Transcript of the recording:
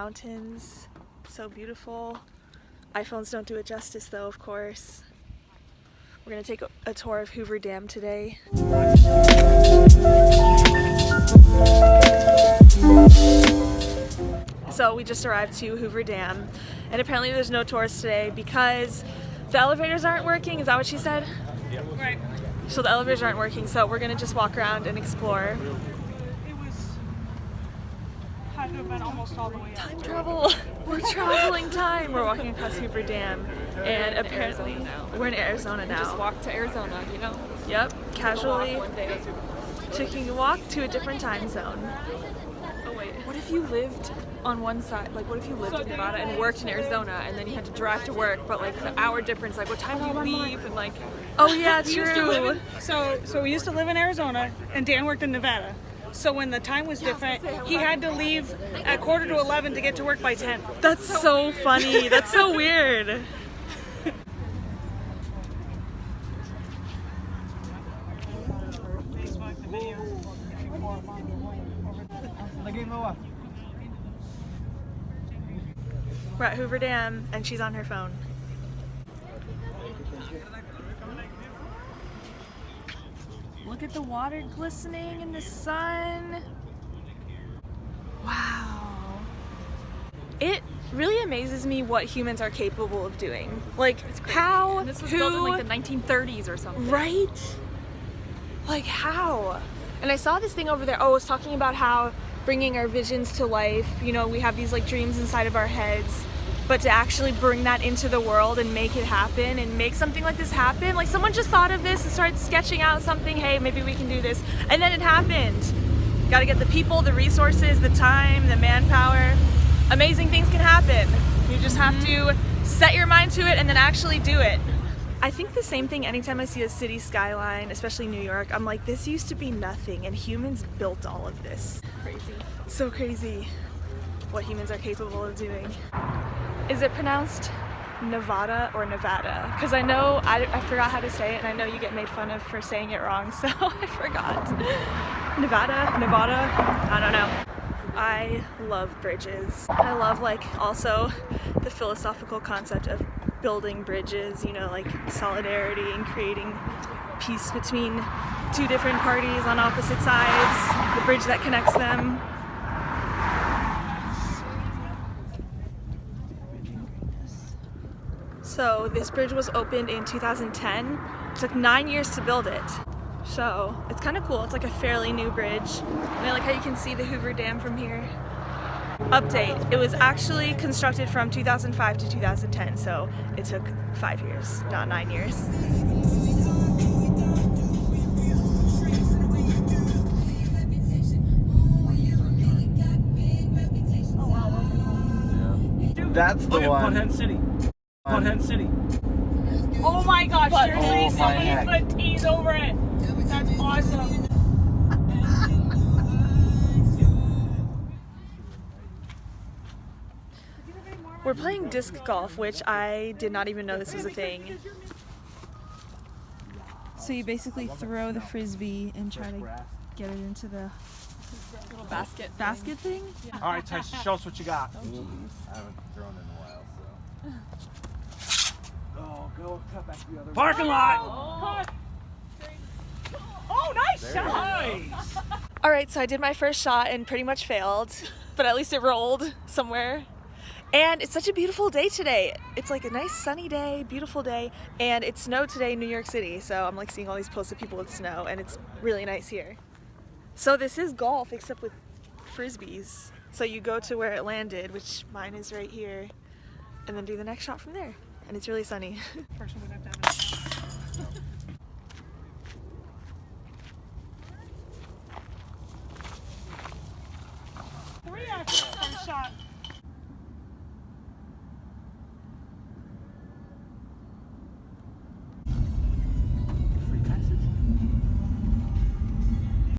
mountains. So beautiful. iPhones don't do it justice though, of course. We're gonna take a tour of Hoover Dam today. So we just arrived to Hoover Dam, and apparently there's no tours today because the elevators aren't working. Is that what she said? Yep. Right. So the elevators aren't working, so we're gonna just walk around and explore. Had to have been almost all the way up. Time travel! We're traveling time! We're walking across Hoover Dam, and apparently we're in Arizona now. Just walk to Arizona, you know? Yep, casually taking a walk to a different time zone. Oh wait, what if you lived on one side, like what if you lived in Nevada and worked in Arizona and then you had to drive to work, but like the hour difference, like what time do you leave and like... Oh yeah, true! So we used to live in Arizona and Dan worked in Nevada. So when the time was different, he had to leave at 11:15 to get to work by 10. That's so funny. That's so weird. We're at Hoover Dam and she's on her phone. Look at the water glistening in the sun. Wow. It really amazes me what humans are capable of doing. Like, how, and this was built in like the 1930s or something. Right? Like, how? And I saw this thing over there. Oh, it was talking about how bringing our visions to life, you know, we have these like dreams inside of our heads, but to actually bring that into the world and make it happen and make something like this happen. Like someone just thought of this and started sketching out something, hey, maybe we can do this. And then it happened. Gotta get the people, the resources, the time, the manpower. Amazing things can happen. You just have to set your mind to it and then actually do it. I think the same thing anytime I see a city skyline, especially New York. I'm like, this used to be nothing and humans built all of this. Crazy. So crazy what humans are capable of doing. Is it pronounced Nevada or Nevada? Because I know, I forgot how to say it, and I know you get made fun of for saying it wrong, so I forgot. Nevada? I don't know. I love bridges. I love like also the philosophical concept of building bridges, you know, like solidarity and creating peace between two different parties on opposite sides, the bridge that connects them. So this bridge was opened in 2010. It took 9 years to build it. So it's kind of cool. It's like a fairly new bridge. And I like how you can see the Hoover Dam from here. Update, it was actually constructed from 2005 to 2010, so it took 5 years, not 9 years. That's the one. Butthead City. Butthead City. Oh my gosh, seriously, oh somebody put T's over it. That's awesome. We're playing disc golf, which I did not even know this was a thing. So you basically throw the frisbee and try to get it into the Little basket thing? Yeah. All right, Tyson, show us what you got. I haven't thrown in a while, so. Oh, go cut back to the other Parking lot. Oh, nice shot. Nice. Alright, so I did my first shot and pretty much failed, but at least it rolled somewhere. And it's such a beautiful day today. It's like a nice sunny day, beautiful day, and it snowed today in New York City, so I'm like seeing all these posts of people with snow, and it's really nice here. So this is golf, except with frisbees. So you go to where it landed, which mine is right here, and then do the next shot from there. And it's really sunny. Person would have